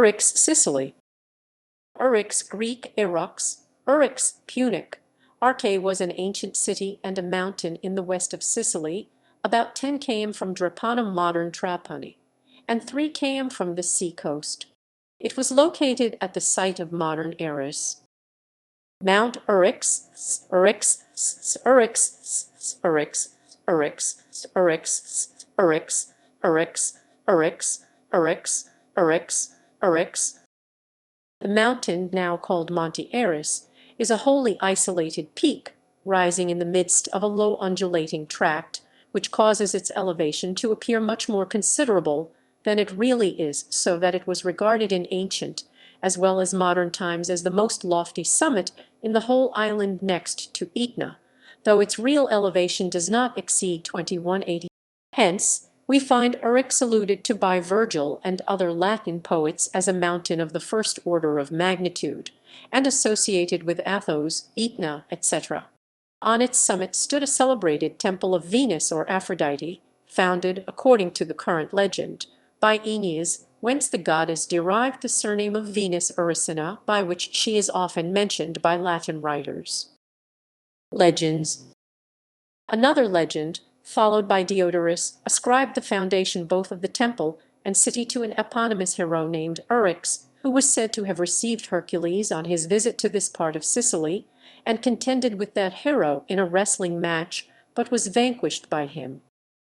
Eryx, Sicily. Eryx, Greek Eryx, Eryx, Punic. Arche was an ancient city and a mountain in the west of Sicily, about 10 km from Drepana, modern Trapani, and 3 km from the sea coast. It was located at the site of modern Erice. Mount Eryx, Eryx, Eryx, Eryx, Eryx, Eryx, Eryx, Eryx, Eryx, Eryx, Eryx, Eryx. The mountain, now called Monte Erice, is a wholly isolated peak, rising in the midst of a low undulating tract, which causes its elevation to appear much more considerable than it really is, so that it was regarded in ancient as well as modern times as the most lofty summit in the whole island next to Etna, though its real elevation does not exceed 2180. Hence, we find Eryx alluded to by Virgil and other Latin poets as a mountain of the first order of magnitude, and associated with Athos, Etna, etc. On its summit stood a celebrated temple of Venus or Aphrodite, founded, according to the current legend, by Aeneas, whence the goddess derived the surname of Venus Erycina, by which she is often mentioned by Latin writers. Legends. Another legend, followed by Diodorus, ascribed the foundation both of the temple and city to an eponymous hero named Eryx, who was said to have received Hercules on his visit to this part of Sicily, and contended with that hero in a wrestling match, but was vanquished by him.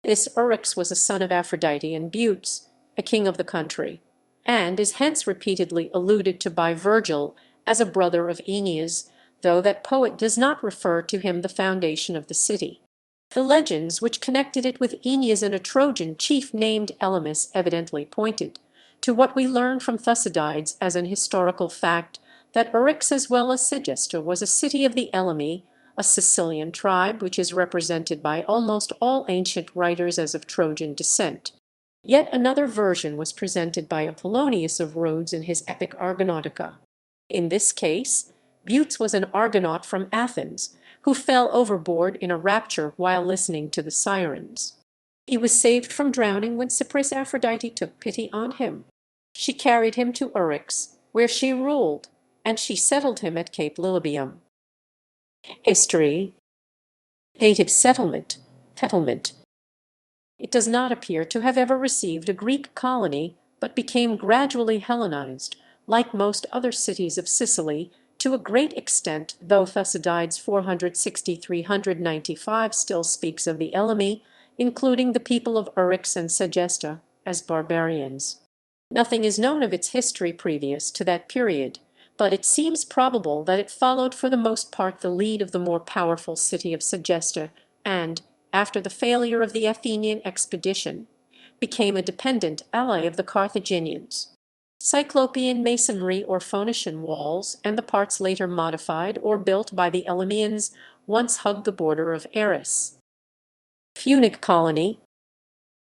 This Eryx was a son of Aphrodite and Butes, a king of the country, and is hence repeatedly alluded to by Virgil as a brother of Aeneas, though that poet does not refer to him the foundation of the city. The legends which connected it with Aeneas and a Trojan chief named Elymas evidently pointed to what we learn from Thucydides as an historical fact, that Eryx as well as Segesta was a city of the Elymi, a Sicilian tribe which is represented by almost all ancient writers as of Trojan descent. Yet another version was presented by Apollonius of Rhodes in his epic Argonautica. In this case, Butes was an Argonaut from Athens, who fell overboard in a rapture while listening to the sirens. He was saved from drowning when Cypris Aphrodite took pity on him. She carried him to Eryx, where she ruled, and she settled him at Cape Lilybaeum. History. Native settlement. It does not appear to have ever received a Greek colony, but became gradually Hellenized, like most other cities of Sicily, to a great extent, though Thucydides 460–395 still speaks of the Elymi, including the people of Eryx and Segesta, as barbarians. Nothing is known of its history previous to that period, but it seems probable that it followed for the most part the lead of the more powerful city of Segesta, and, after the failure of the Athenian expedition, became a dependent ally of the Carthaginians. Cyclopean masonry or Phoenician walls, and the parts later modified or built by the Elymians, once hugged the border of Erice. Punic colony.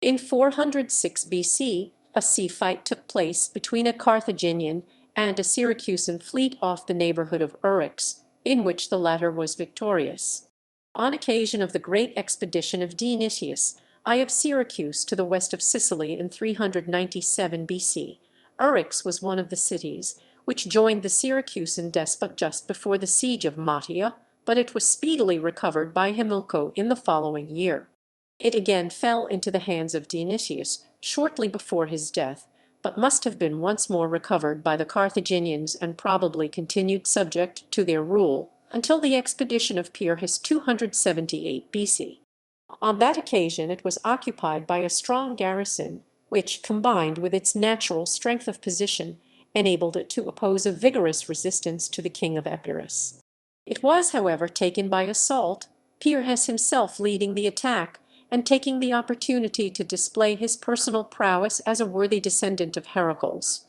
In 406 BC, a sea fight took place between a Carthaginian and a Syracusan fleet off the neighborhood of Eryx, in which the latter was victorious. On occasion of the great expedition of Dionysius I of Syracuse to the west of Sicily in 397 BC, Eryx was one of the cities which joined the Syracusan despot just before the siege of Mattia, but it was speedily recovered by Himilco in the following year. It again fell into the hands of Dionysius shortly before his death, but must have been once more recovered by the Carthaginians and probably continued subject to their rule until the expedition of Pyrrhus 278 BC. On that occasion it was occupied by a strong garrison, which, combined with its natural strength of position, enabled it to oppose a vigorous resistance to the king of Epirus. It was, however, taken by assault, Pyrrhus himself leading the attack, and taking the opportunity to display his personal prowess as a worthy descendant of Heracles.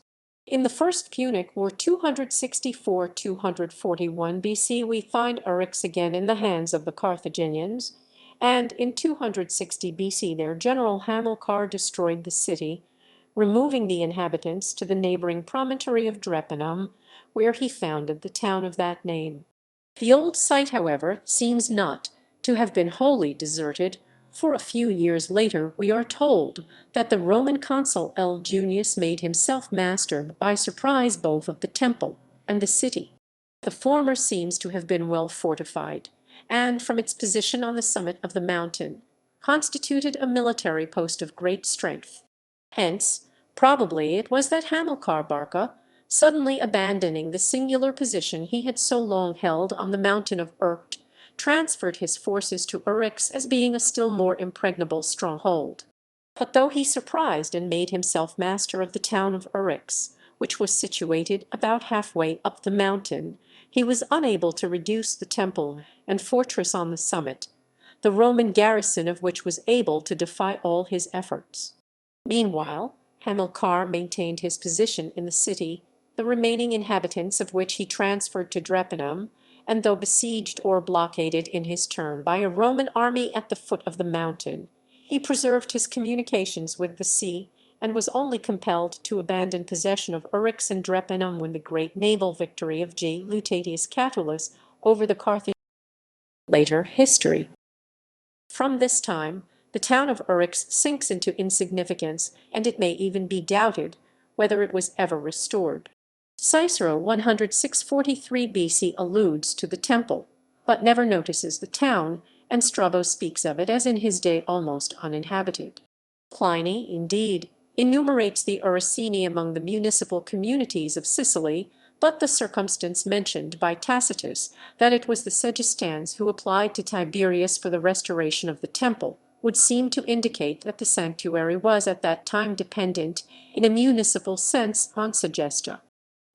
In the First Punic War 264–241 BC we find Eryx again in the hands of the Carthaginians, and in 260 BC their general Hamilcar destroyed the city, removing the inhabitants to the neighboring promontory of Drepana, where he founded the town of that name. The old site, however, seems not to have been wholly deserted, For a few years later we are told that the Roman consul L. Junius made himself master by surprise both of the temple and the city. The former seems to have been well fortified, and from its position on the summit of the mountain, constituted a military post of great strength. Hence, probably it was that Hamilcar Barca, suddenly abandoning the singular position he had so long held on the mountain of Eryx, transferred his forces to Eryx as being a still more impregnable stronghold. But though he surprised and made himself master of the town of Eryx, which was situated about halfway up the mountain, he was unable to reduce the temple and fortress on the summit, the Roman garrison of which was able to defy all his efforts. Meanwhile, Hamilcar maintained his position in the city, the remaining inhabitants of which he transferred to Drepana, and though besieged or blockaded in his turn by a Roman army at the foot of the mountain, he preserved his communications with the sea, and was only compelled to abandon possession of Eryx and Drepana when the great naval victory of J. Lutatius Catulus over the Carthaginians. Later history. From this time, the town of Eryx sinks into insignificance, and it may even be doubted whether it was ever restored. Cicero 106-43 BC alludes to the temple, but never notices the town, and Strabo speaks of it as in his day almost uninhabited. Pliny, indeed, enumerates the Erycini among the municipal communities of Sicily, but the circumstance mentioned by Tacitus, that it was the Segestans who applied to Tiberius for the restoration of the temple, would seem to indicate that the sanctuary was at that time dependent, in a municipal sense, on Segesta.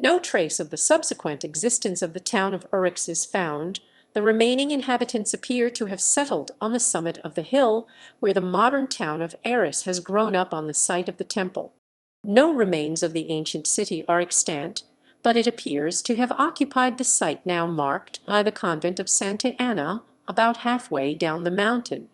No trace of the subsequent existence of the town of Eryx is found. The remaining inhabitants appear to have settled on the summit of the hill, where the modern town of Erice has grown up on the site of the temple. No remains of the ancient city are extant, but it appears to have occupied the site now marked by the convent of Santa Anna, about halfway down the mountain.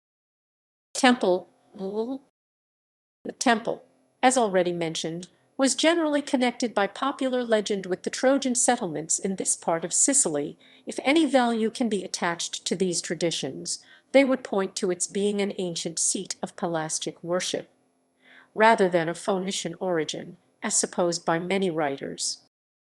Temple. The temple, as already mentioned, was generally connected by popular legend with the Trojan settlements in this part of Sicily. If any value can be attached to these traditions, they would point to its being an ancient seat of Pelasgic worship, rather than of Phoenician origin, as supposed by many writers.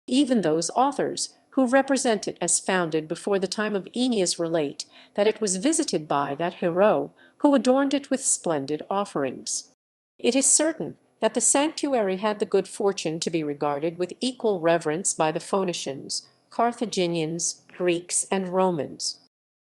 Even those authors who represent it as founded before the time of Aeneas relate that it was visited by that hero who adorned it with splendid offerings. It is certain that the sanctuary had the good fortune to be regarded with equal reverence by the Phoenicians, Carthaginians, Greeks, and Romans.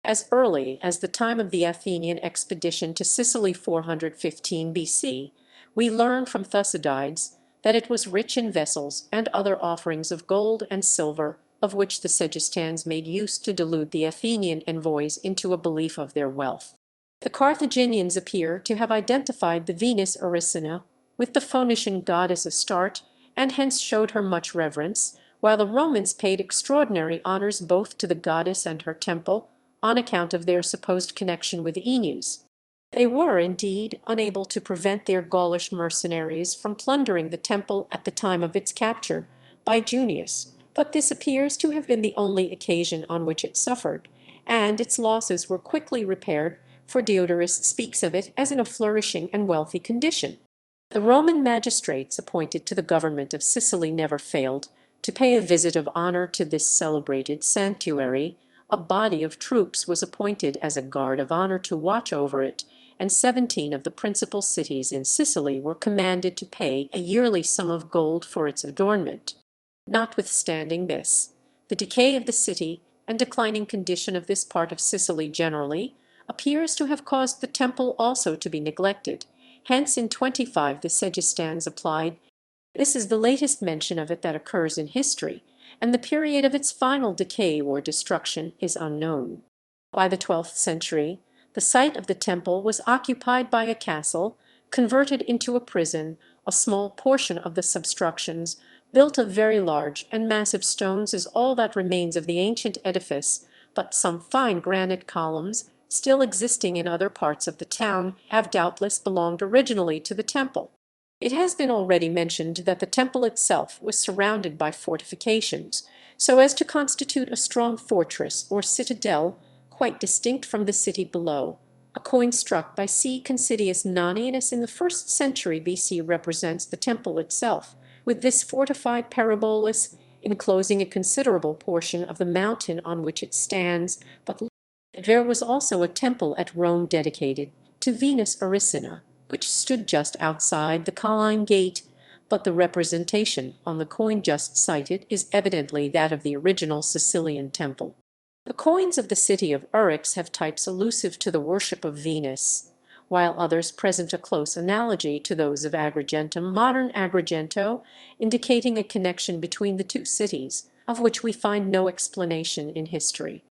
As early as the time of the Athenian expedition to Sicily 415 BC, we learn from Thucydides that it was rich in vessels and other offerings of gold and silver, of which the Segestans made use to delude the Athenian envoys into a belief of their wealth. The Carthaginians appear to have identified the Venus Erycina with the Phoenician goddess Astarte, and hence showed her much reverence, while the Romans paid extraordinary honors both to the goddess and her temple, on account of their supposed connection with Aeneas. They were, indeed, unable to prevent their Gaulish mercenaries from plundering the temple at the time of its capture by Junius, but this appears to have been the only occasion on which it suffered, and its losses were quickly repaired, for Diodorus speaks of it as in a flourishing and wealthy condition. The Roman magistrates appointed to the government of Sicily never failed to pay a visit of honor to this celebrated sanctuary. A body of troops was appointed as a guard of honor to watch over it, and 17 of the principal cities in Sicily were commanded to pay a yearly sum of gold for its adornment. Notwithstanding this, the decay of the city and declining condition of this part of Sicily generally appears to have caused the temple also to be neglected. Hence in 25 the Segestans applied. This is the latest mention of it that occurs in history, and the period of its final decay or destruction is unknown. By the 12th century, the site of the temple was occupied by a castle, converted into a prison. A small portion of the substructions, built of very large and massive stones, is all that remains of the ancient edifice, but some fine granite columns, still existing in other parts of the town, have doubtless belonged originally to the temple. It has been already mentioned that the temple itself was surrounded by fortifications, so as to constitute a strong fortress or citadel, quite distinct from the city below, A coin struck by C. Considius Nonianus in the 1st century BC represents the temple itself, with this fortified parabolus enclosing a considerable portion of the mountain on which it stands, but there was also a temple at Rome dedicated to Venus Erycina, which stood just outside the Colline Gate, but the representation on the coin just cited is evidently that of the original Sicilian temple. The coins of the city of Eryx have types allusive to the worship of Venus, while others present a close analogy to those of Agrigentum, modern Agrigento, indicating a connection between the two cities, of which we find no explanation in history.